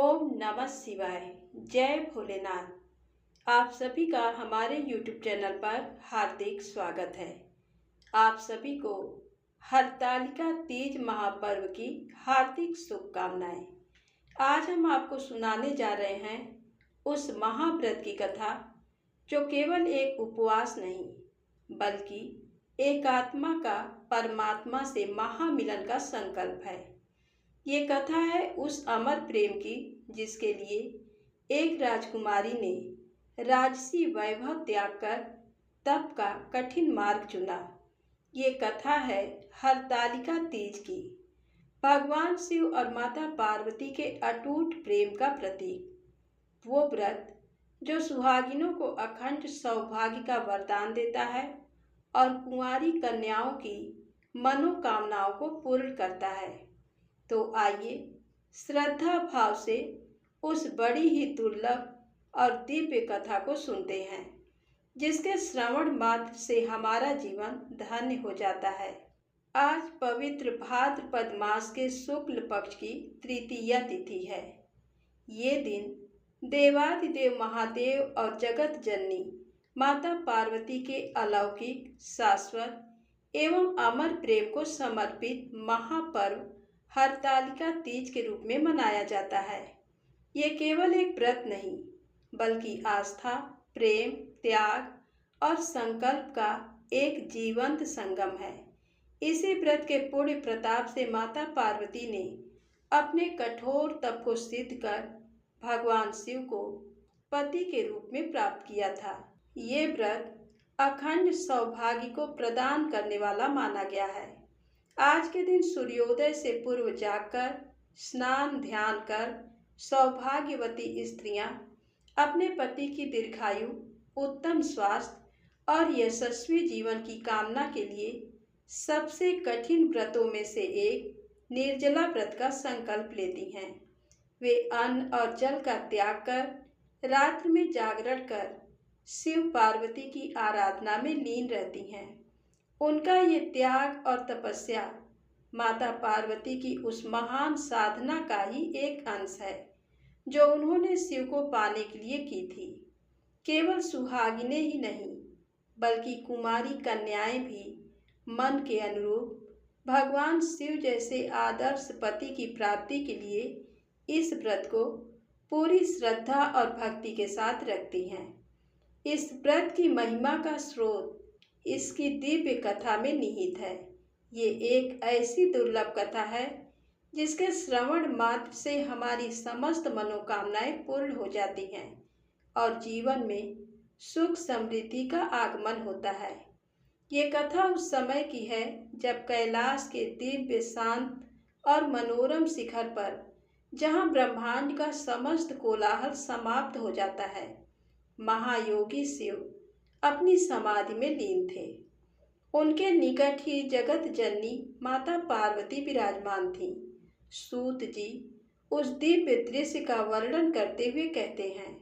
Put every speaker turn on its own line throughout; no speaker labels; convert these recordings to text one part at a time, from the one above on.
ओम नमः शिवाय। जय भोलेनाथ। आप सभी का हमारे YouTube चैनल पर हार्दिक स्वागत है। आप सभी को हरतालिका तीज महापर्व की हार्दिक शुभकामनाएं। आज हम आपको सुनाने जा रहे हैं उस महाव्रत की कथा जो केवल एक उपवास नहीं बल्कि एक आत्मा का परमात्मा से महामिलन का संकल्प है। ये कथा है उस अमर प्रेम की जिसके लिए एक राजकुमारी ने राजसी वैभव त्याग कर तप का कठिन मार्ग चुना। ये कथा है हरतालिका तीज की, भगवान शिव और माता पार्वती के अटूट प्रेम का प्रतीक। वो व्रत जो सुहागिनों को अखंड सौभाग्य का वरदान देता है और कुंवारी कन्याओं की मनोकामनाओं को पूर्ण करता है। तो आइए श्रद्धा भाव से उस बड़ी ही दुर्लभ और दिव्य कथा को सुनते हैं जिसके श्रवण मात्र से हमारा जीवन धन्य हो जाता है। आज पवित्र भाद्रपद मास के शुक्ल पक्ष की तृतीया तिथि है। ये दिन देवादिदेव महादेव और जगत जननी माता पार्वती के अलौकिक, शाश्वत एवं अमर प्रेम को समर्पित महापर्व हरतालिका तीज के रूप में मनाया जाता है। ये केवल एक व्रत नहीं बल्कि आस्था, प्रेम, त्याग और संकल्प का एक जीवंत संगम है। इसी व्रत के पुण्य प्रताप से माता पार्वती ने अपने कठोर तप को सिद्ध कर भगवान शिव को पति के रूप में प्राप्त किया था। ये व्रत अखंड सौभाग्य को प्रदान करने वाला माना गया है। आज के दिन सूर्योदय से पूर्व जागकर स्नान ध्यान कर सौभाग्यवती स्त्रियां अपने पति की दीर्घायु, उत्तम स्वास्थ्य और यशस्वी जीवन की कामना के लिए सबसे कठिन व्रतों में से एक निर्जला व्रत का संकल्प लेती हैं। वे अन्न और जल का त्याग कर रात्रि में जागरण कर शिव पार्वती की आराधना में लीन रहती हैं। उनका ये त्याग और तपस्या माता पार्वती की उस महान साधना का ही एक अंश है जो उन्होंने शिव को पाने के लिए की थी। केवल सुहागिनें ही नहीं बल्कि कुमारी कन्याएं भी मन के अनुरूप भगवान शिव जैसे आदर्श पति की प्राप्ति के लिए इस व्रत को पूरी श्रद्धा और भक्ति के साथ रखती हैं। इस व्रत की महिमा का स्रोत इसकी दिव्य कथा में निहित है। ये एक ऐसी दुर्लभ कथा है जिसके श्रवण मात्र से हमारी समस्त मनोकामनाएं पूर्ण हो जाती हैं और जीवन में सुख समृद्धि का आगमन होता है। ये कथा उस समय की है जब कैलाश के दिव्य, शांत और मनोरम शिखर पर, जहाँ ब्रह्मांड का समस्त कोलाहल समाप्त हो जाता है, महायोगी शिव अपनी समाधि में लीन थे। उनके निकट ही जगत जननी माता पार्वती विराजमान थीं। सूत जी उस दिव्य दृश्य का वर्णन करते हुए कहते हैं,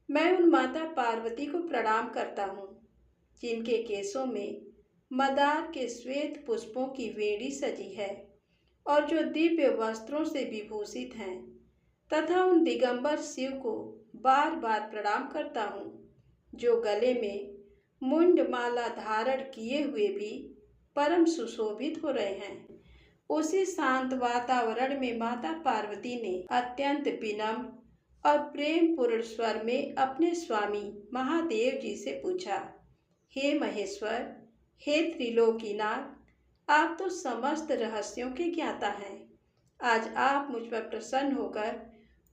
मैं उन माता पार्वती को प्रणाम करता हूँ जिनके केसों में मदार के श्वेत पुष्पों की वेणी सजी है और जो दिव्य वस्त्रों से विभूषित हैं, तथा उन दिगंबर शिव को बार बार प्रणाम करता हूँ जो गले में मुंडमाला धारण किए हुए भी परम सुशोभित हो रहे हैं। उसी शांत वातावरण में माता पार्वती ने अत्यंत विनम्र और प्रेम पूर्ण स्वर में अपने स्वामी महादेव जी से पूछा, हे महेश्वर, हे त्रिलोकीनाथ, आप तो समस्त रहस्यों के ज्ञाता हैं। आज आप मुझ पर प्रसन्न होकर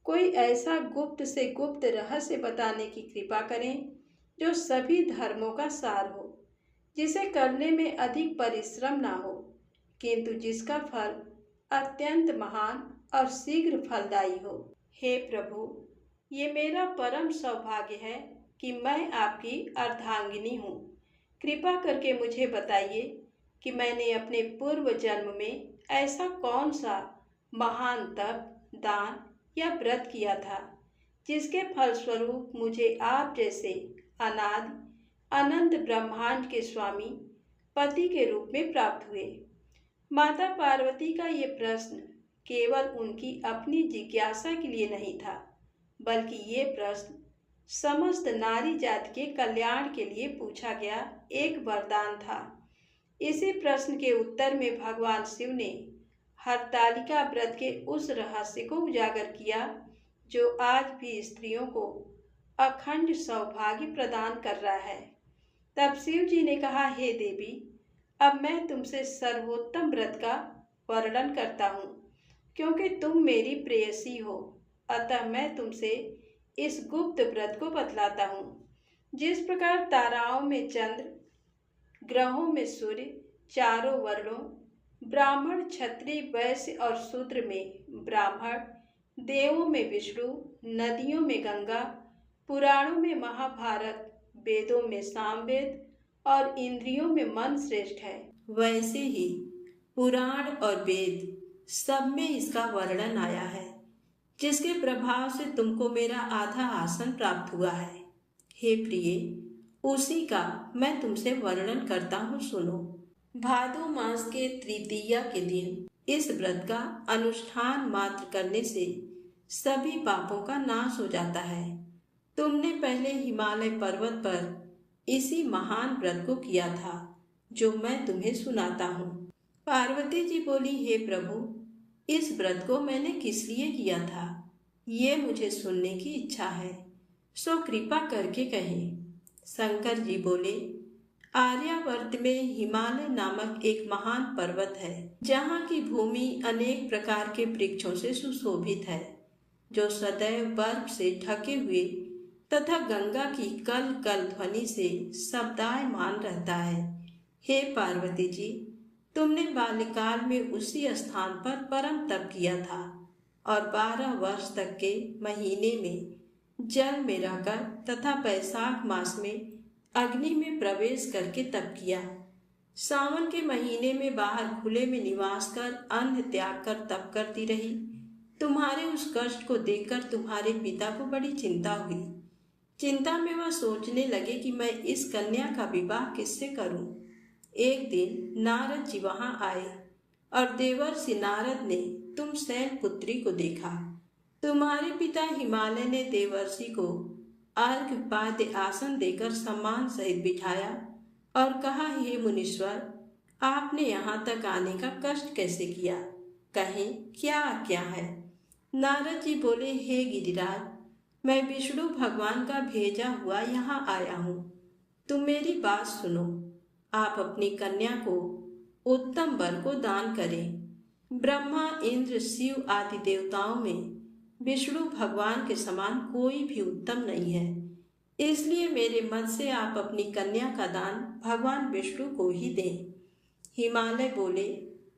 कोई ऐसा गुप्त से गुप्त रहस्य बताने की कृपा करें जो सभी धर्मों का सार हो, जिसे करने में अधिक परिश्रम ना हो किंतु जिसका फल अत्यंत महान और शीघ्र फलदायी हो। हे प्रभु, ये मेरा परम सौभाग्य है कि मैं आपकी अर्धांगिनी हूँ। कृपा करके मुझे बताइए कि मैंने अपने पूर्व जन्म में ऐसा कौन सा महान तप, दान या व्रत किया था जिसके फलस्वरूप मुझे आप जैसे अनादि अनंत ब्रह्मांड के स्वामी पति के रूप में प्राप्त हुए। माता पार्वती का ये प्रश्न केवल उनकी अपनी जिज्ञासा के लिए नहीं था, बल्कि ये प्रश्न समस्त नारी जाति के कल्याण के लिए पूछा गया एक वरदान था। इसी प्रश्न के उत्तर में भगवान शिव ने हरतालिका व्रत के उस रहस्य को उजागर किया जो आज भी स्त्रियों को अखंड सौभाग्य प्रदान कर रहा है। तब शिव जी ने कहा, हे देवी, अब मैं तुमसे सर्वोत्तम व्रत का वर्णन करता हूँ, क्योंकि तुम मेरी प्रेयसी हो। अतः मैं तुमसे इस गुप्त व्रत को बतलाता हूँ। जिस प्रकार ताराओं में चंद्र, ग्रहों में सूर्य, चारों वर्णों ब्राह्मण, क्षत्रिय, वैश्य और शूद्र में ब्राह्मण, देवों में विष्णु, नदियों में गंगा, पुराणों में महाभारत, वेदों में सामवेद और इंद्रियों में मन श्रेष्ठ है, वैसे ही पुराण और वेद सब में इसका वर्णन आया है, जिसके प्रभाव से तुमको मेरा आधा आसन प्राप्त हुआ है। हे प्रिय, उसी का मैं तुमसे वर्णन करता हूँ, सुनो। भादो मास के तृतीया के दिन इस व्रत का अनुष्ठान मात्र करने से सभी पापों का नाश हो जाता है। तुमने पहले हिमालय पर्वत पर इसी महान व्रत को किया था, जो मैं तुम्हें सुनाता हूँ। पार्वती जी बोली, हे प्रभु, इस व्रत को मैंने किस लिए किया था, ये मुझे सुनने की इच्छा है, सो कृपा करके कहें। शंकर जी बोले, आर्यावर्त में हिमालय नामक एक महान पर्वत है, जहाँ की भूमि अनेक प्रकार के वृक्षों से सुशोभित है, जो सदैव बर्फ से ढके हुए तथा गंगा की कल कल ध्वनि से शब्दायमान रहता है। हे पार्वती जी, तुमने बाल्यकाल में उसी स्थान पर परम तप किया था और 12 वर्ष तक के महीने में जल में रहकर तथा बैसाख मास में अग्नि में प्रवेश करके तप किया। सावन के महीने में बाहर खुले में निवास कर अन्न त्याग कर तप करती रही। तुम्हारे उस कष्ट को देखकर तुम्हारे पिता को बड़ी चिंता हुई। चिंता में वह सोचने लगे कि मैं इस कन्या का विवाह किससे करूं। एक दिन नारद जी वहां आए और देवर्षि नारद ने तुम सैन पुत्री को देखा। तुम्हारे पिता हिमालय ने देवर्षि को अर्घ पाद्य आसन देकर सम्मान सहित बिठाया और कहा, हे मुनीश्वर, आपने यहाँ तक आने का कष्ट कैसे किया, कहें क्या आज्ञा है। नारद जी बोले, हे गिरिराज, मैं विष्णु भगवान का भेजा हुआ यहाँ आया हूँ। तुम मेरी बात सुनो। आप अपनी कन्या को उत्तम वर को दान करें। ब्रह्मा, इंद्र, शिव आदि देवताओं में विष्णु भगवान के समान कोई भी उत्तम नहीं है। इसलिए मेरे मत से आप अपनी कन्या का दान भगवान विष्णु को ही दें। हिमालय बोले,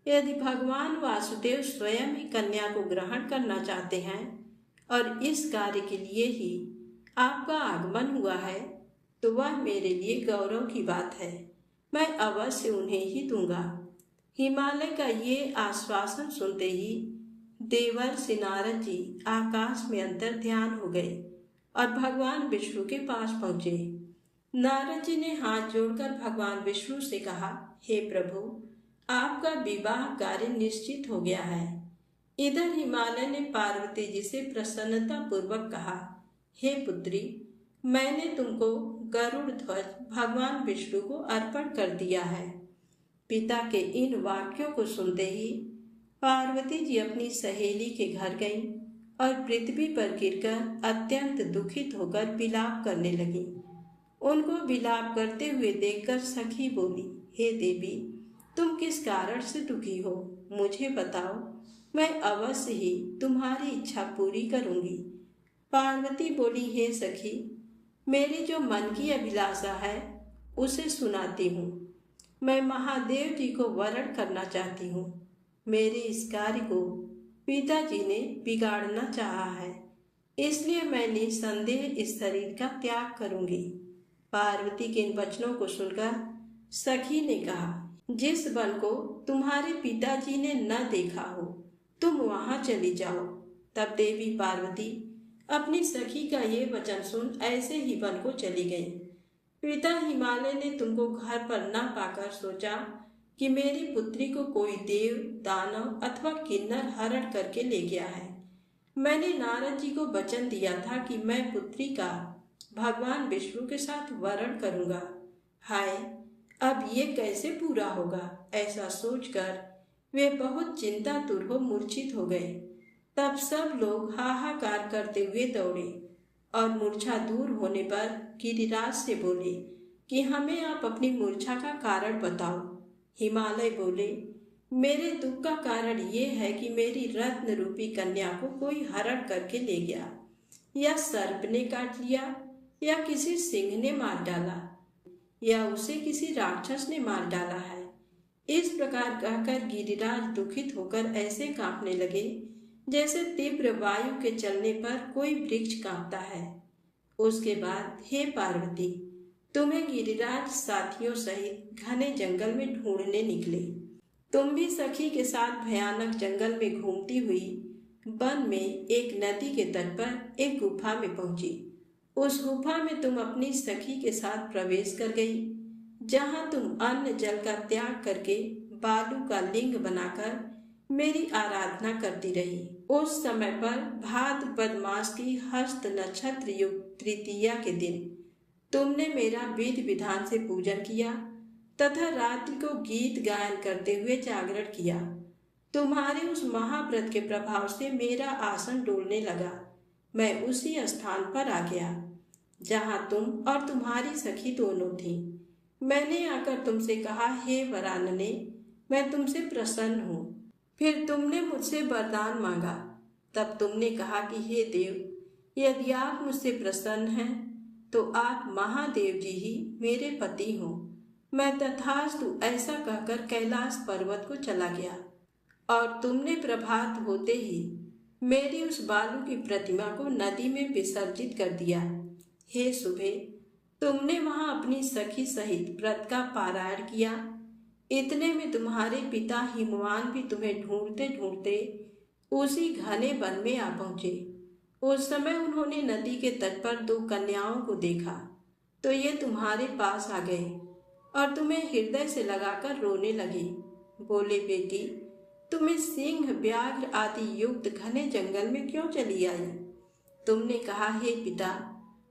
यदि भगवान वासुदेव स्वयं ही कन्या को ग्रहण करना चाहते हैं और इस कार्य के लिए ही आपका आगमन हुआ है, तो वह मेरे लिए गौरव की बात है। मैं अवश्य उन्हें ही दूंगा। हिमालय का ये आश्वासन सुनते ही देवर्षि नारद जी आकाश में अंतर ध्यान हो गए और भगवान विष्णु के पास पहुंचे। नारद जी ने हाथ जोड़कर भगवान विष्णु से कहा, हे प्रभु, आपका विवाह कार्य निश्चित हो गया है। इधर हिमालय ने पार्वती जी से प्रसन्नता पूर्वक कहा, हे पुत्री, मैंने तुमको गरुड़ ध्वज भगवान विष्णु को अर्पण कर दिया है। पिता के इन वाक्यों को सुनते ही पार्वती जी अपनी सहेली के घर गईं और पृथ्वी पर गिरकर अत्यंत दुखित होकर विलाप करने लगी। उनको विलाप करते हुए देखकर सखी बोली, हे देवी, तुम किस कारण से दुखी हो, मुझे बताओ, मैं अवश्य ही तुम्हारी इच्छा पूरी करूंगी। पार्वती बोली, हे सखी, मेरी जो मन की अभिलाषा है उसे सुनाती हूँ। मैं महादेव जी को वरण करना चाहती हूँ। मेरे इस कार्य को पिताजी ने बिगाड़ना चाहा है, इसलिए मैं निसंदेह इस शरीर का त्याग करूंगी। पार्वती के इन वचनों को सुनकर सखी ने कहा, जिस वन को तुम्हारे पिताजी ने न देखा हो, तुम वहां चली जाओ। तब देवी पार्वती अपनी सखी का ये वचन सुन ऐसे ही वन को चली गई। पिता हिमालय ने तुमको घर पर न पाकर सोचा कि मेरी पुत्री को कोई देव, दानव अथवा किन्नर हरण करके ले गया है। मैंने नारद जी को वचन दिया था कि मैं पुत्री का भगवान विष्णु के साथ वरण करूंगा। हाय, अब ये कैसे पूरा होगा? ऐसा सोचकर वे बहुत चिंतातुर हो मूर्छित हो गए। तब सब लोग हाहाकार करते हुए दौड़े और मूर्छा दूर होने पर गिरिराज से बोले कि हमें आप अपनी मूर्छा का कारण बताओ। हिमालय बोले, मेरे दुख का कारण ये है कि मेरी रत्न रूपी कन्या को कोई हरण करके ले गया, या सर्प ने काट लिया, या किसी सिंह ने मार डाला, या उसे किसी राक्षस ने मार डाला है। इस प्रकार कहकर गिरिराज दुखित होकर ऐसे कांपने लगे जैसे तीव्र वायु के चलने पर कोई वृक्ष कांपता है। उसके बाद, हे पार्वती, तुम्हें गिरिराज साथियों सहित घने जंगल में ढूंढने निकले। तुम भी सखी के साथ भयानक जंगल में घूमती हुई वन में एक नदी के तट पर एक गुफा में पहुंची। उस गुफा में तुम अपनी सखी के साथ प्रवेश कर गई, जहां तुम अन्न जल का त्याग करके बालू का लिंग बनाकर मेरी आराधना करती रही। उस समय पर भाद्रपद मास की हस्त नक्षत्र युक्त तृतीया के दिन तुमने मेरा विधि विधान से पूजन किया तथा रात्रि को गीत गायन करते हुए जागरण किया। तुम्हारे उस महाव्रत के प्रभाव से मेरा आसन डोलने लगा। मैं उसी स्थान पर आ गया जहां तुम और तुम्हारी सखी दोनों थी। मैंने आकर तुमसे कहा, हे वरानने, मैं तुमसे प्रसन्न हूँ। फिर तुमने मुझसे वरदान मांगा। तब तुमने कहा कि हे देव, यदि आप मुझसे प्रसन्न हैं तो आप महादेव जी ही मेरे पति हो। मैं तथास्तु ऐसा कहकर कैलाश पर्वत को चला गया और तुमने प्रभात होते ही मेरी उस बालू की प्रतिमा को नदी में विसर्जित कर दिया। हे सुबह, तुमने वहां अपनी सखी सहित व्रत का पारायण किया। इतने में तुम्हारे पिता हिमवान भी तुम्हें ढूंढते ढूंढते उसी घने वन में आ पहुंचे। उस समय उन्होंने नदी के तट पर 2 कन्याओं को देखा तो ये तुम्हारे पास आ गए और तुम्हें हृदय से लगाकर रोने लगे। बोले, बेटी, तुम्हें सिंह, व्याघ्र आदि युक्त घने जंगल में क्यों चली आई? तुमने कहा, हे पिता,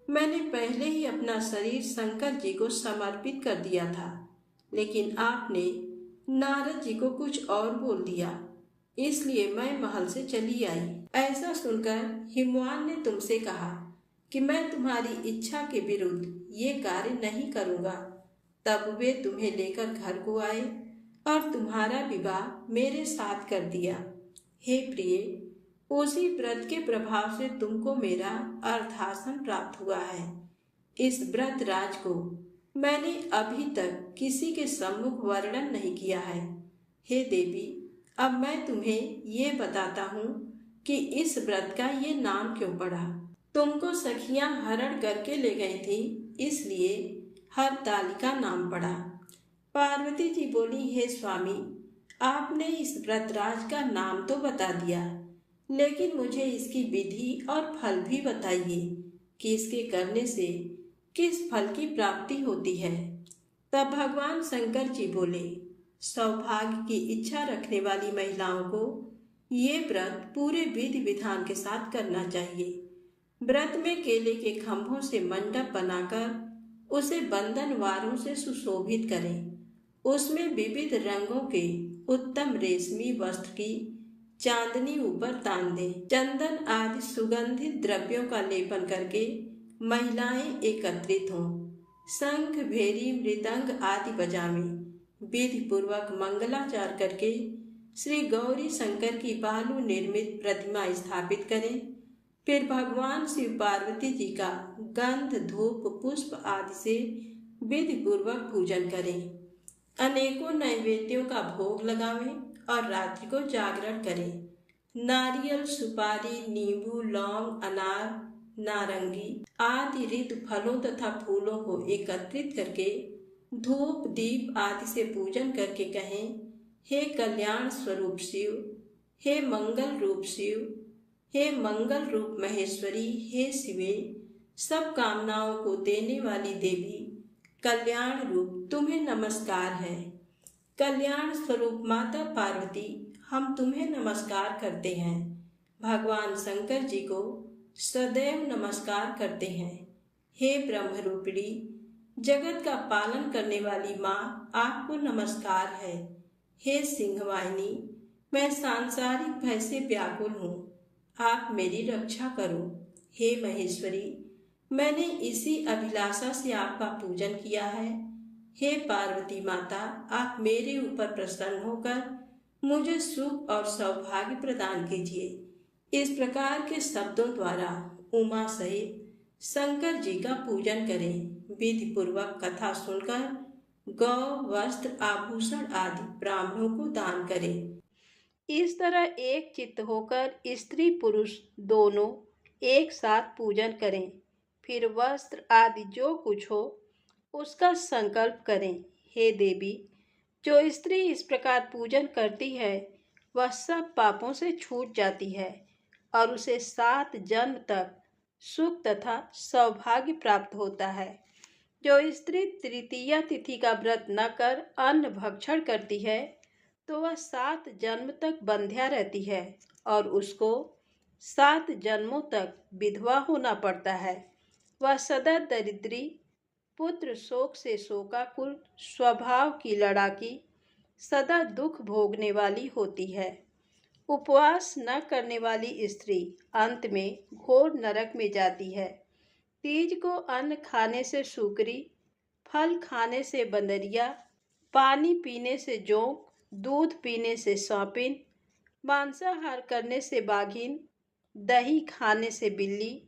मैंने पहले ही अपना शरीर शंकर जी को समर्पित कर दिया था, लेकिन आपने नारद जी को कुछ और बोल दिया, इसलिए मैं महल से चली आई। ऐसा सुनकर हिमवान ने तुमसे कहा कि मैं तुम्हारी इच्छा के विरुद्ध ये कार्य नहीं करूँगा। तब वे तुम्हें लेकर घर को आए और तुम्हारा विवाह मेरे साथ कर दिया। हे प्रिय, उसी व्रत के प्रभाव से तुमको मेरा अर्धासन प्राप्त हुआ है। इस व्रत राज को मैंने अभी तक किसी के सम्मुख वर्णन नहीं किया है। हे देवी, अब मैं तुम्हें ये बताता हूँ कि इस व्रत का ये नाम क्यों पड़ा। तुमको सखियां हरण करके ले गई थी, इसलिए हरतालिका नाम पड़ा। पार्वती जी बोली, हे स्वामी, आपने इस व्रतराज का नाम तो बता दिया, लेकिन मुझे इसकी विधि और फल भी बताइए कि इसके करने से किस फल की प्राप्ति होती है। तब भगवान शंकर जी बोले, सौभाग्य की इच्छा रखने वाली महिलाओं को ये व्रत पूरे विधि विधान के साथ करना चाहिए। व्रत में केले के खंभों से मंडप बनाकर उसे बंधन वारों से सुशोभित करें। उसमें विविध रंगों के उत्तम रेशमी वस्त्र की चांदनी ऊपर तान दें। चंदन आदि सुगंधित द्रव्यों का लेपन करके महिलाएं एकत्रित हों। शंख, भेरी, मृदंग आदि बजावें। विधि पूर्वक मंगलाचार करके श्री गौरी शंकर की बालू निर्मित प्रतिमा स्थापित करें। फिर भगवान शिव पार्वती जी का गंध, धूप, पुष्प आदि से विधि पूर्वक पूजन करें। अनेकों नैवेद्यों का भोग लगावें और रात्रि को जागरण करें। नारियल, सुपारी, नींबू, लौंग, अनार, नारंगी आदि ऋतु फलों तथा फूलों को एकत्रित करके धूप, दीप आदि से पूजन करके कहें, हे कल्याण स्वरूप शिव, हे मंगल रूप शिव, हे मंगल रूप महेश्वरी, हे शिवे, सब कामनाओं को देने वाली देवी, कल्याण रूप तुम्हें नमस्कार है। कल्याण स्वरूप माता पार्वती, हम तुम्हें नमस्कार करते हैं। भगवान शंकर जी को सदैव नमस्कार करते हैं। हे ब्रह्मरूपिणी, जगत का पालन करने वाली माँ, आपको नमस्कार है। हे सिंहवाहिनी, मैं सांसारिक भय से व्याकुल हूँ, आप मेरी रक्षा करो। हे महेश्वरी, मैंने इसी अभिलाषा से आपका पूजन किया है। हे पार्वती माता, आप मेरे ऊपर प्रसन्न होकर मुझे सुख और सौभाग्य प्रदान कीजिए। इस प्रकार के शब्दों द्वारा उमा सहित शंकर जी का पूजन करें। विधि पूर्वक कथा सुनकर गौ, वस्त्र, आभूषण आदि ब्राह्मणों को दान करें। इस तरह एक चित्त होकर स्त्री पुरुष दोनों एक साथ पूजन करें। फिर वस्त्र आदि जो कुछ हो उसका संकल्प करें। हे देवी, जो स्त्री इस प्रकार पूजन करती है वह सब पापों से छूट जाती है और उसे 7 जन्म तक सुख तथा सौभाग्य प्राप्त होता है। जो स्त्री तृतीया तिथि का व्रत न कर अन्न भक्षण करती है तो वह 7 जन्म तक बंध्या रहती है और उसको 7 जन्मों तक विधवा होना पड़ता है। वह सदा दरिद्री, पुत्र शोक से शोकाकुल, स्वभाव की लड़ाकी, सदा दुख भोगने वाली होती है। उपवास न करने वाली स्त्री अंत में घोर नरक में जाती है। तीज को अन्न खाने से सूकरी, फल खाने से बंदरिया, पानी पीने से जोंक, दूध पीने से सौंपिन, मांसाहार करने से बाघिन, दही खाने से बिल्ली,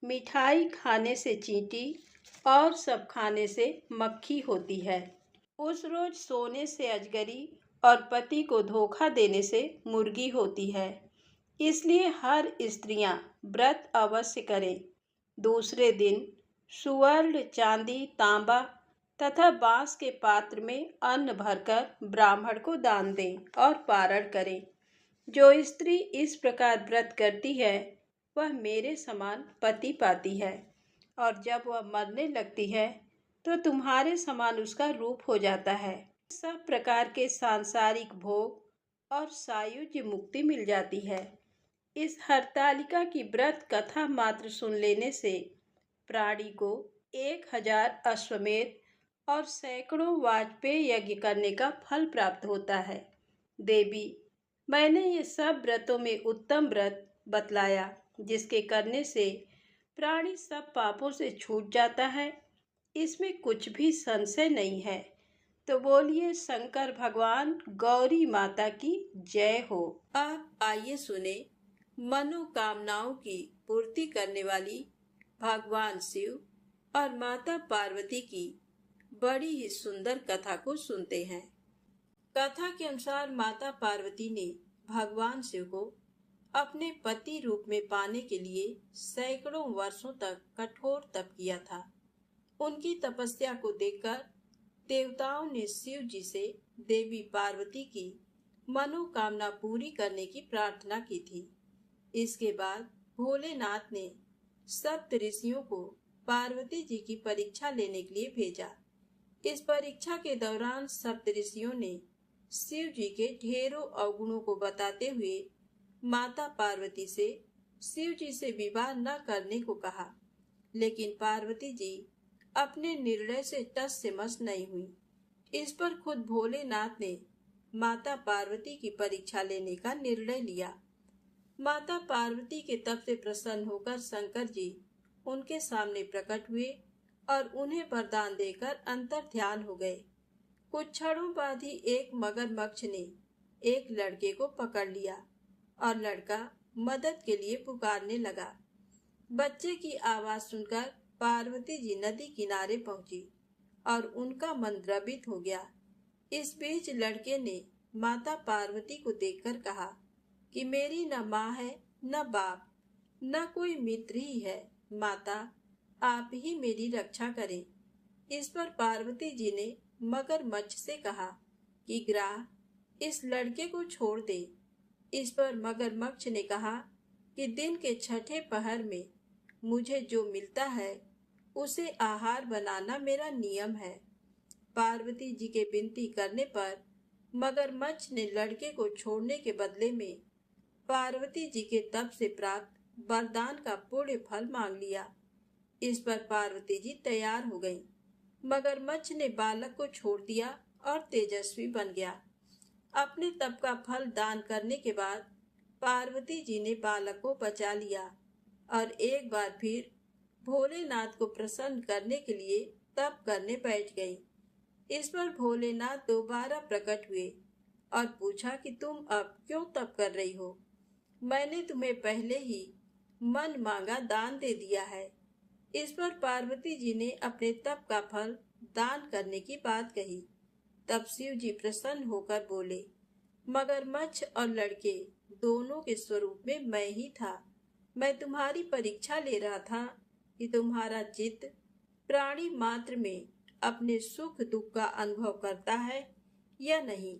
मिठाई खाने से चींटी और सब खाने से मक्खी होती है। उस रोज सोने से अजगरी और पति को धोखा देने से मुर्गी होती है। इसलिए हर स्त्रियां व्रत अवश्य करें। दूसरे दिन सुवर्ण, चांदी, तांबा तथा बांस के पात्र में अन्न भरकर ब्राह्मण को दान दें और पारण करें। जो स्त्री इस प्रकार व्रत करती है वह मेरे समान पति पाती है और जब वह मरने लगती है तो तुम्हारे समान उसका रूप हो जाता है। सब प्रकार के सांसारिक भोग और सायुज्य मुक्ति मिल जाती है। इस हरतालिका की व्रत कथा मात्र सुन लेने से प्राणी को 1000 अश्वमेध और सैकड़ों वाजपेय यज्ञ करने का फल प्राप्त होता है। देवी, मैंने ये सब व्रतों में उत्तम व्रत बतलाया जिसके करने से प्राणी सब पापों से छूट जाता है। इसमें कुछ भी संशय नहीं है। तो बोलिए शंकर भगवान गौरी माता की जय हो। आप आइए सुने मनोकामनाओं की पूर्ति करने वाली भगवान शिव और माता पार्वती की बड़ी ही सुंदर कथा को सुनते हैं। कथा के अनुसार माता पार्वती ने भगवान शिव को अपने पति रूप में पाने के लिए सैकड़ों वर्षों तक कठोर तप किया था। उनकी तपस्या को देखकर देवताओं ने शिव जी से देवी पार्वती की मनोकामना पूरी करने की प्रार्थना की थी। इसके बाद भोलेनाथ ने सप्त ऋषियों को पार्वती जी की परीक्षा लेने के लिए भेजा। इस परीक्षा के दौरान सप्त ऋषियों ने शिव जी के ढेरों अवगुणों को बताते हुए माता पार्वती से शिव जी से विवाह न करने को कहा, लेकिन पार्वती जी अपने निर्णय से टस से मस नहीं हुई। इस पर खुद भोलेनाथ ने माता पार्वती की परीक्षा लेने का निर्णय लिया। माता पार्वती के तप से प्रसन्न होकर शंकर जी उनके सामने प्रकट हुए और उन्हें वरदान देकर अंतर ध्यान हो गए। कुछ क्षणों बाद ही एक मगरमच्छ ने एक लड़के को पकड़ लिया और लड़का मदद के लिए पुकारने लगा। बच्चे की आवाज सुनकर पार्वती जी नदी किनारे पहुंची और उनका मन द्रवित हो गया। इस बीच लड़के ने माता पार्वती को देखकर कहा कि मेरी न माँ है, न बाप, न कोई मित्र ही है। माता, आप ही मेरी रक्षा करें। इस पर पार्वती जी ने मगरमच्छ से कहा कि ग्राह, इस लड़के को छोड़ दे। इस पर मगरमच्छ ने कहा कि दिन के छठे पहर में मुझे जो मिलता है उसे आहार बनाना मेरा नियम है। पार्वती जी के विनती करने पर मगरमच्छ ने लड़के को छोड़ने के बदले में पार्वती जी के तप से प्राप्त वरदान का पुण्य फल मांग लिया। इस पर पार्वती जी तैयार हो गईं। मगरमच्छ ने बालक को छोड़ दिया और तेजस्वी बन गया। अपने तप का फल दान करने के बाद पार्वती जी ने बालक को बचा लिया और एक बार फिर भोलेनाथ को प्रसन्न करने के लिए तप करने बैठ गई। इस पर भोलेनाथ दोबारा प्रकट हुए और पूछा कि तुम अब क्यों तप कर रही हो? मैंने तुम्हें पहले ही मन मांगा दान दे दिया है। इस पर पार्वती जी ने अपने तप का फल दान करने की बात कही। तब शिव जी प्रसन्न होकर बोले, मगरमच्छ और लड़के दोनों के स्वरूप में मैं ही था। मैं तुम्हारी परीक्षा ले रहा था कि तुम्हारा चित्त प्राणी मात्र में अपने सुख दुख का अनुभव करता है या नहीं।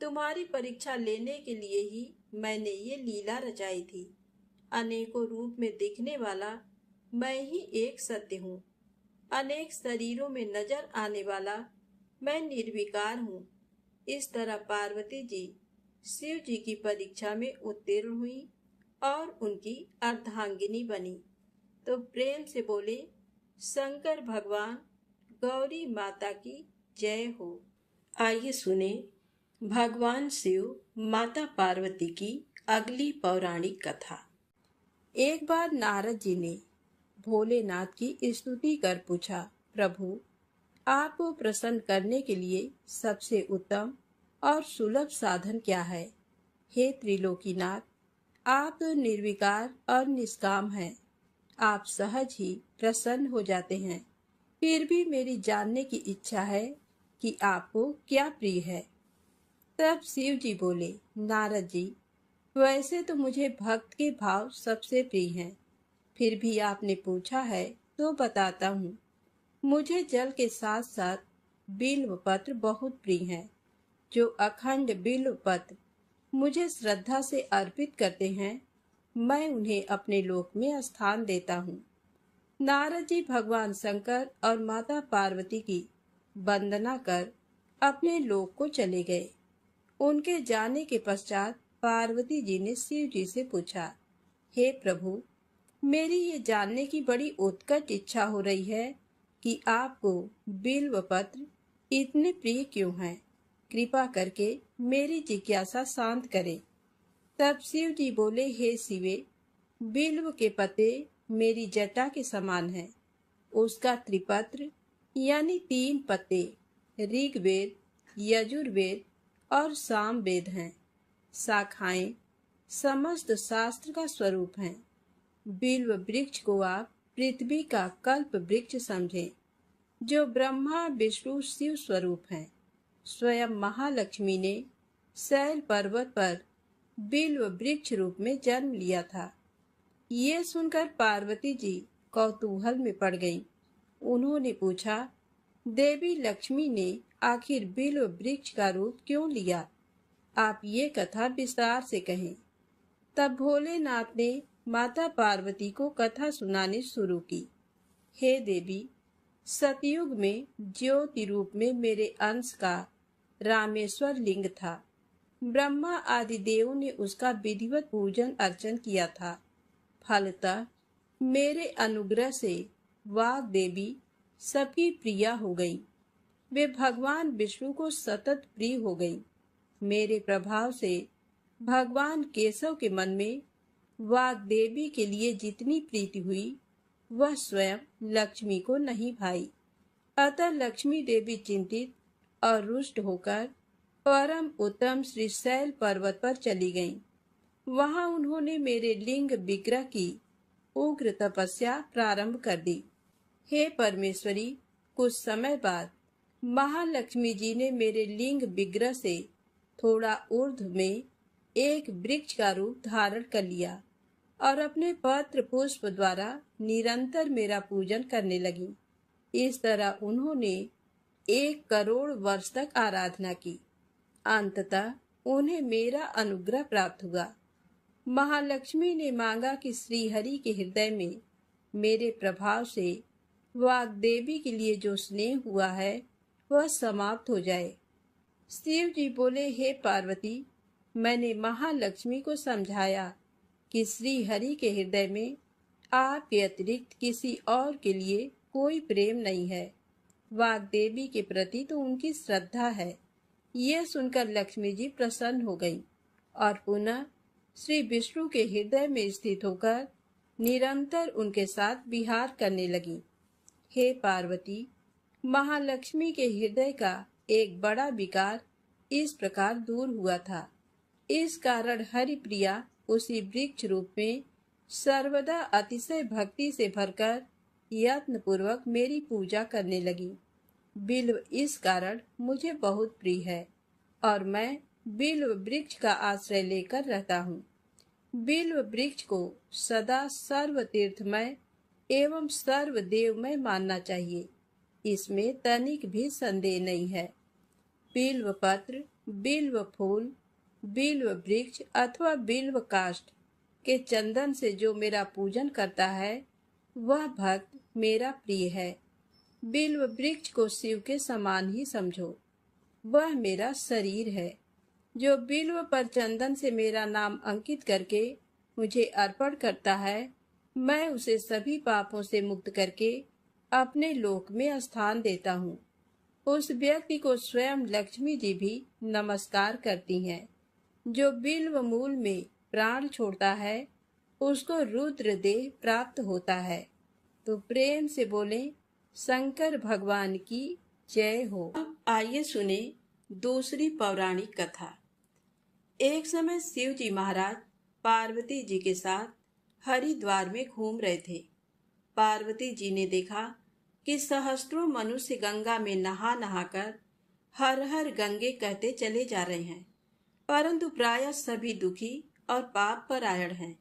तुम्हारी परीक्षा लेने के लिए ही मैंने ये लीला रचाई थी। अनेकों रूप में दिखने वाला मैं ही एक सत्य हूँ। अनेक शरीरों में नजर आने वाला मैं निर्विकार हूँ। इस तरह पार्वती जी शिव जी की परीक्षा में उत्तीर्ण हुई और उनकी अर्धांगिनी बनी। तो प्रेम से बोले, शंकर भगवान गौरी माता की जय हो। आइए सुने भगवान शिव माता पार्वती की अगली पौराणिक कथा। एक बार नारद जी ने भोलेनाथ की स्तुति कर पूछा, प्रभु आपको प्रसन्न करने के लिए सबसे उत्तम और सुलभ साधन क्या है? हे त्रिलोकीनाथ, आप तो निर्विकार और निष्काम हैं। आप सहज ही प्रसन्न हो जाते हैं। फिर भी मेरी जानने की इच्छा है कि आपको क्या प्रिय है। तब शिव जी बोले, नारद जी, वैसे तो मुझे भक्त के भाव सबसे प्रिय हैं। फिर भी आपने पूछा है तो बताता हूँ। मुझे जल के साथ साथ बिल्व पत्र बहुत प्रिय हैं। जो अखंड बिल्व पत्र मुझे श्रद्धा से अर्पित करते हैं, मैं उन्हें अपने लोक में स्थान देता हूँ। नारद जी भगवान शंकर और माता पार्वती की वंदना कर अपने लोक को चले गए। उनके जाने के पश्चात पार्वती जी ने शिव जी से पूछा, हे प्रभु, मेरी ये जानने की बड़ी उत्कट इच्छा हो रही है कि आपको बिल्व पत्र इतने प्रिय क्यों हैं? कृपा करके मेरी जिज्ञासा शांत करें। तब शिव जी बोले, हे शिवे, बिल्व के पत्ते मेरी जटा के समान हैं। उसका त्रिपत्र यानी 3 पत्ते ऋग्वेद, यजुर्वेद और सामवेद हैं। शाखाएं समस्त शास्त्र का स्वरूप हैं। बिल्व वृक्ष को आप पृथ्वी का कल्प वृक्ष समझें, जो ब्रह्मा विष्णु शिव स्वरूप हैं। स्वयं महालक्ष्मी ने शैल पर्वत पर बिल्व वृक्ष रूप में जन्म लिया था। ये सुनकर पार्वती जी कौतूहल में पड़ गईं। उन्होंने पूछा, देवी लक्ष्मी ने आखिर बिल्व वृक्ष का रूप क्यों लिया? आप ये कथा विस्तार से कहें। तब भोलेनाथ ने माता पार्वती को कथा सुनानी शुरू की। हे देवी, सतयुग में ज्योति रूप में मेरे अंश का रामेश्वर लिंग था। ब्रह्मा आदि देवों ने उसका विधिवत पूजन अर्चन किया था। फलतः मेरे अनुग्रह से वाग देवी सबकी प्रिया हो गई। वे भगवान विष्णु को सतत प्रिय हो गई। मेरे प्रभाव से भगवान केशव के मन में वाग देवी के लिए जितनी प्रीति हुई, वह स्वयं लक्ष्मी को नहीं भाई। अतः लक्ष्मी देवी चिंतित और रुष्ट होकर परम उत्तम श्रीशैल पर्वत पर चली गईं। वहां उन्होंने मेरे लिंग विग्रह की उग्र तपस्या प्रारंभ कर दी। हे परमेश्वरी, कुछ समय बाद महालक्ष्मी जी ने मेरे लिंग विग्रह से थोड़ा ऊर्ध्व में एक वृक्ष का रूप धारण कर लिया और अपने पत्र पुष्प द्वारा निरंतर मेरा पूजन करने लगी। इस तरह उन्होंने 1 करोड़ वर्ष तक आराधना की। अंततः उन्हें मेरा अनुग्रह प्राप्त हुआ। महालक्ष्मी ने मांगा कि श्रीहरि के हृदय में मेरे प्रभाव से वाग्देवी के लिए जो स्नेह हुआ है वह समाप्त हो जाए। शिव जी बोले, हे पार्वती, मैंने महालक्ष्मी को समझाया कि श्री हरि के हृदय में आपके अतिरिक्त किसी और के लिए कोई प्रेम नहीं है। वाग्देवी के प्रति तो उनकी श्रद्धा है। यह सुनकर लक्ष्मी जी प्रसन्न हो गई और पुनः श्री विष्णु के हृदय में स्थित होकर निरंतर उनके साथ विहार करने लगी। हे पार्वती, महालक्ष्मी के हृदय का एक बड़ा विकार इस प्रकार दूर हुआ था। इस कारण हरिप्रिया उसी वृक्ष रूप में सर्वदा अतिशय भक्ति से भरकर यत्न पूर्वक मेरी पूजा करने लगी। बिल्व इस कारण मुझे बहुत प्रिय है और मैं बिल्व वृक्ष का आश्रय लेकर रहता हूँ। बिल्व वृक्ष को सदा सर्व तीर्थमय एवं सर्वदेवमय मानना चाहिए, इसमें तनिक भी संदेह नहीं है। बिल्व पत्र, बिल्व फूल, बिल्व वृक्ष अथवा बिल्व काष्ठ के चंदन से जो मेरा पूजन करता है वह भक्त मेरा प्रिय है। बिल्व वृक्ष को शिव के समान ही समझो। वह मेरा शरीर है। जो बिल्व पर चंदन से मेरा नाम अंकित करके मुझे अर्पण करता है, मैं उसे सभी पापों से मुक्त करके अपने लोक में स्थान देता हूँ। उस व्यक्ति को स्वयं लक्ष्मी जी भी नमस्कार करती हैं। जो बिल्व मूल में प्राण छोड़ता है उसको रुद्र देह प्राप्त होता है। तो प्रेम से बोले, शंकर भगवान की जय हो। अब आइए सुने दूसरी पौराणिक कथा। एक समय शिव जी महाराज पार्वती जी के साथ हरिद्वार में घूम रहे थे। पार्वती जी ने देखा कि सहस्त्रों मनुष्य गंगा में नहा नहाकर हर हर गंगे कहते चले जा रहे हैं, परंतु प्रायः सभी दुखी और पाप परायण हैं।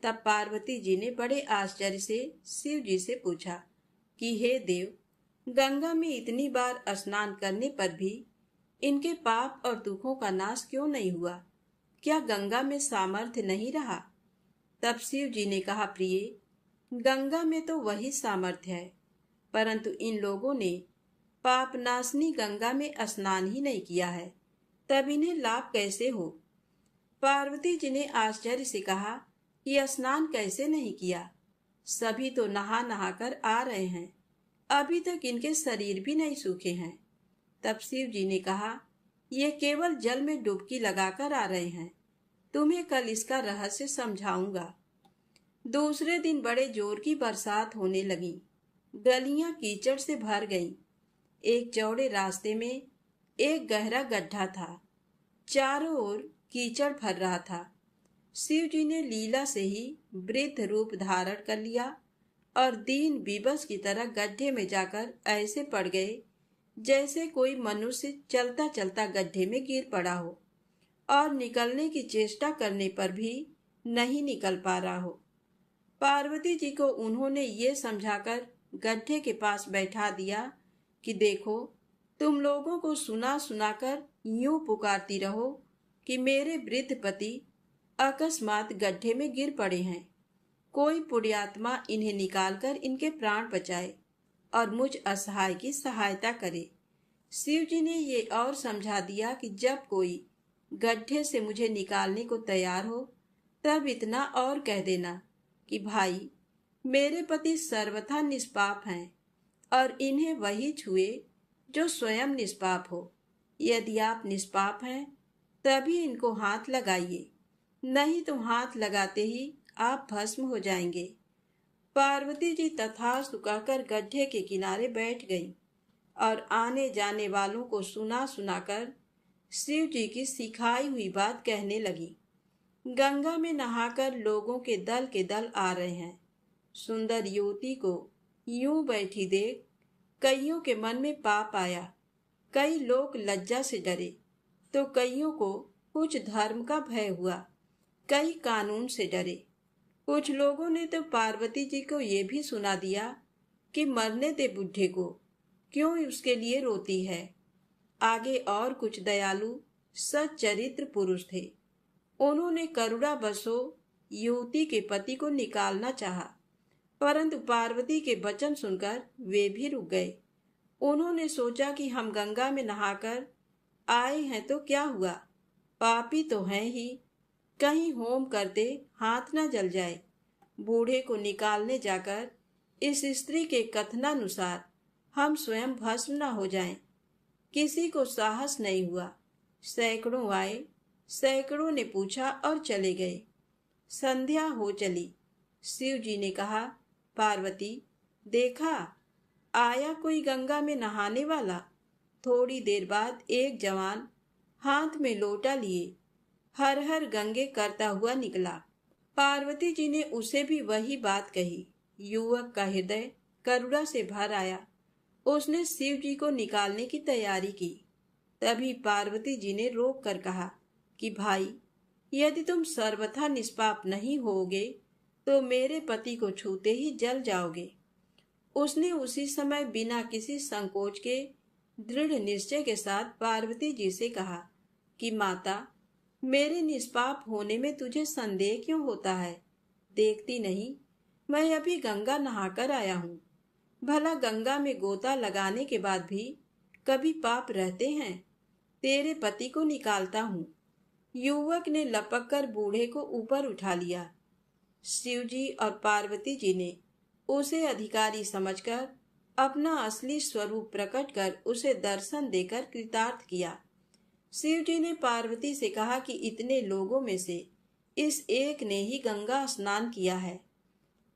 तब पार्वती जी ने बड़े आश्चर्य से शिव जी से पूछा कि हे देव, गंगा में इतनी बार स्नान करने पर भी इनके पाप और दुखों का नाश क्यों नहीं हुआ? क्या गंगा में सामर्थ्य नहीं रहा? तब शिव जी ने कहा, प्रिय, गंगा में तो वही सामर्थ्य है, परंतु इन लोगों ने पापनाशनी गंगा में स्नान ही नहीं किया है, तब इन्हें लाभ कैसे हो? पार्वती जी ने आश्चर्य से कहा कि स्नान कैसे नहीं किया? सभी तो नहा नहा कर आ रहे हैं, अभी तक इनके शरीर भी नहीं सूखे हैं। तब शिव जी ने कहा, ये केवल जल में डुबकी लगाकर आ रहे हैं, तुम्हें कल इसका रहस्य समझाऊंगा। दूसरे दिन बड़े जोर की बरसात होने लगी। गलियां कीचड़ से भर गईं। एक चौड़े रास्ते में एक गहरा गड्ढा था। चारों ओर कीचड़ भर रहा था। शिव जी ने लीला से ही वृद्ध रूप धारण कर लिया और दीन विवश की तरह गड्ढे में जाकर ऐसे पड़ गए जैसे कोई मनुष्य चलता चलता गड्ढे में गिर पड़ा हो और निकलने की चेष्टा करने पर भी नहीं निकल पा रहा हो। पार्वती जी को उन्होंने ये समझाकर गड्ढे के पास बैठा दिया कि देखो, तुम लोगों को सुना सुनाकर यूं पुकारती रहो कि मेरे वृद्ध पति अकस्मात गड्ढे में गिर पड़े हैं। कोई पुण्यात्मा इन्हें निकालकर इनके प्राण बचाए और मुझ असहाय की सहायता करे। शिव जी ने ये और समझा दिया कि जब कोई गड्ढे से मुझे निकालने को तैयार हो तब इतना और कह देना कि भाई, मेरे पति सर्वथा निष्पाप हैं और इन्हें वही छुए जो स्वयं निष्पाप हो। यदि आप निष्पाप हैं तभी इनको हाथ लगाइए, नहीं तो हाथ लगाते ही आप भस्म हो जाएंगे। पार्वती जी तथास्तु कहकर गड्ढे के किनारे बैठ गईं और आने जाने वालों को सुना सुनाकर शिव जी की सिखाई हुई बात कहने लगी। गंगा में नहाकर लोगों के दल आ रहे हैं। सुंदर युवती को यूं बैठी देख कईयों के मन में पाप आया। कई लोग लज्जा से डरे तो कईयों को कुछ धर्म का भय हुआ, कई कानून से डरे। कुछ लोगों ने तो पार्वती जी को ये भी सुना दिया कि मरने दे बुढ़े को, क्यों उसके लिए रोती है। आगे और कुछ दयालु सच्चरित्र पुरुष थे। उन्होंने करुणा बसो युवती के पति को निकालना चाहा, परंतु पार्वती के वचन सुनकर वे भी रुक गए। उन्होंने सोचा कि हम गंगा में नहाकर आए हैं तो क्या हुआ, पापी तो हैं ही, कहीं होम करते हाथ न जल जाए। बूढ़े को निकालने जाकर इस स्त्री के कथनानुसार हम स्वयं भस्म न हो जाएं। किसी को साहस नहीं हुआ। सैकड़ों आए, सैकड़ों ने पूछा और चले गए। संध्या हो चली। शिव जी ने कहा, पार्वती देखा, आया कोई गंगा में नहाने वाला। थोड़ी देर बाद एक जवान हाथ में लोटा लिए हर हर गंगे करता हुआ निकला। पार्वती जी ने उसे भी वही बात कही। युवक का हृदय करुणा से भर आया। उसने शिव जी को निकालने की तैयारी की। तभी पार्वती जी ने रोक कर कहा कि भाई, यदि तुम सर्वथा निष्पाप नहीं होगे तो मेरे पति को छूते ही जल जाओगे। उसने उसी समय बिना किसी संकोच के दृढ़ निश्चय के साथ पार्वती जी से कहा कि माता, मेरे निष्पाप होने में तुझे संदेह क्यों होता है? देखती नहीं, मैं अभी गंगा नहाकर आया हूँ। भला गंगा में गोता लगाने के बाद भी कभी पाप रहते हैं? तेरे पति को निकालता हूँ। युवक ने लपक कर बूढ़े को ऊपर उठा लिया। शिव जी और पार्वती जी ने उसे अधिकारी समझकर अपना असली स्वरूप प्रकट कर उसे दर्शन देकर कृतार्थ किया। शिव जी ने पार्वती से कहा कि इतने लोगों में से इस एक ने ही गंगा स्नान किया है।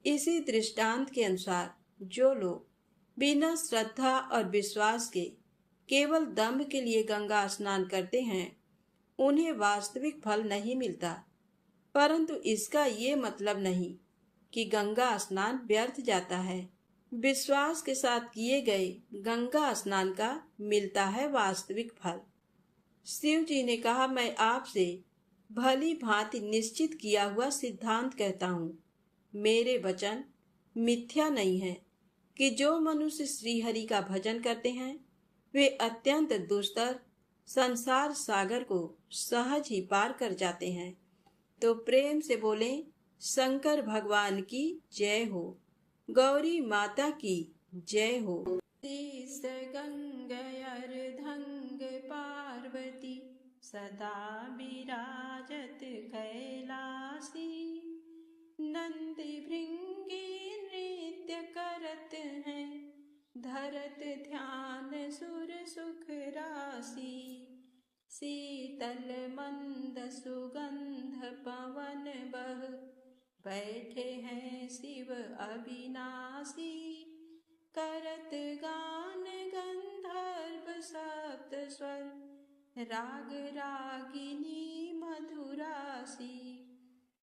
इसी दृष्टांत के अनुसार जो लोग बिना श्रद्धा और विश्वास के केवल दम्भ के लिए गंगा स्नान करते हैं, उन्हें वास्तविक फल नहीं मिलता। परंतु इसका ये मतलब नहीं कि गंगा स्नान व्यर्थ जाता है। विश्वास के साथ किए गए गंगा स्नान का मिलता है वास्तविक फल। शिव जी ने कहा, मैं आपसे भली भांति निश्चित किया हुआ सिद्धांत कहता हूँ। मेरे वचन मिथ्या नहीं है कि जो मनुष्य श्रीहरि का भजन करते हैं वे अत्यंत दुस्तर संसार सागर को सहज ही पार कर जाते हैं। तो प्रेम से बोलें, शंकर भगवान की जय हो, गौरी माता की जय हो। शीस गंगयर्धंग पार्वती सदा विराजत कैलासी। नंदी भृंगी नृत्य करत हैं, धरत ध्यान सुर सुख राशि। शीतल मंद सुगंध पवन बह, बैठे हैं शिव अविनाशी। करत गान गंधर्व सप्त स्वर, राग रागिनी मधुरासी।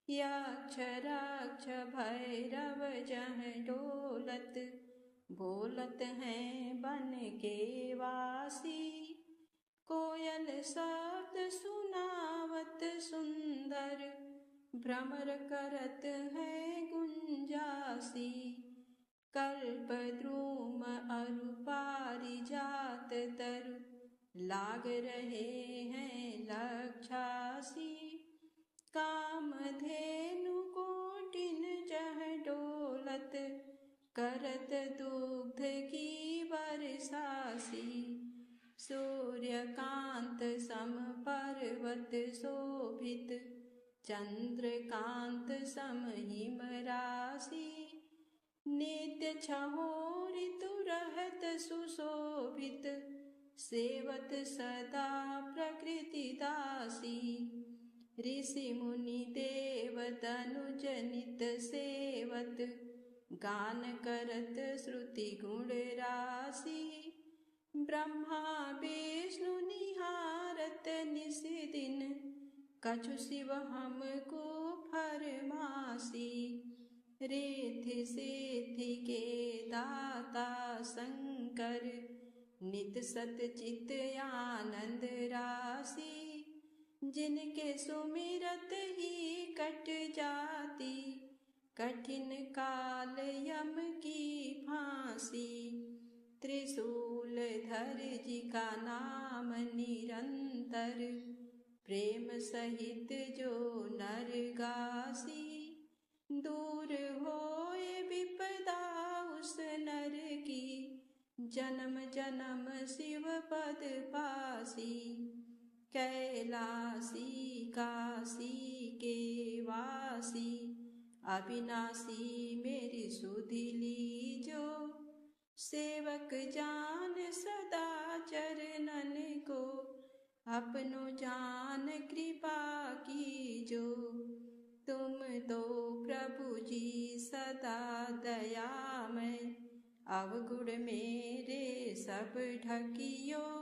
यक्ष रक्ष भैरव जह डोलत, बोलत हैं बन के वासी। कोयल शब्द सुनावत सुंदर, भ्रमर करत है गुंजासी। कल्प द्रुम अरु पारिजात तरु, लाग रहे हैं लक्षासी। कामधेनु कोटिन जह डोलत, करत दुग्ध की बरसासी। सूर्यकांत सम पर्वत शोभित, चंद्रकांत सम हिम राशि। नित्य छहो ऋतु रहत सुशोभित, सेवत सदा प्रकृति दासी। ऋषि मुनि देव तनुज नित सेवत, गान करत श्रुति गुण राशि। ब्रह्मा विष्णु निहारत निस दिन, कछु शिव हमको फरमासी। रिद्धि सिद्धि के दाता शंकर, नित सत चित आनंद राशि। जिनके सुमिरत ही कट जाती, कठिन काल यम की फांसी। त्रिशूल धर जी का नाम निरंतर, प्रेम सहित जो नर गासी। दूर होए विपदा उस नर की, जन्म जन्म शिव पद पासी। कैलासी काशी के वासी, अविनाशी मेरी सुधि लीजो। सेवक जान सदा चरणन को, अपनो जान कृपा कीजो। तुम तो प्रभु जी सदा दयामय, अवगुण मेरे सब ढकियो।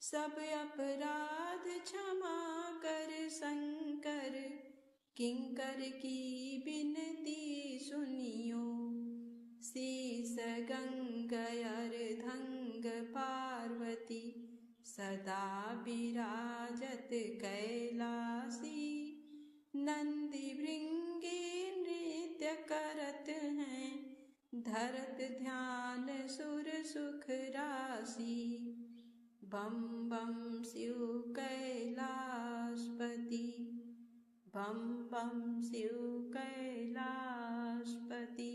सब अपराध क्षमा कर शंकर, किंकर की बिनती सुनियो। शीस गंगा अर्धंग पार्वती, सदा विराजत कैलासी। नंदी भृंगी नृत्य करत हैं, धरत ध्यान सुर सुख राशि। बम बम शिव कैलाशपति, बम बम शिव कैलाशपति,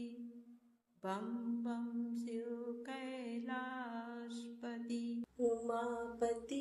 बम बम शिव कैलाशपति। उमापति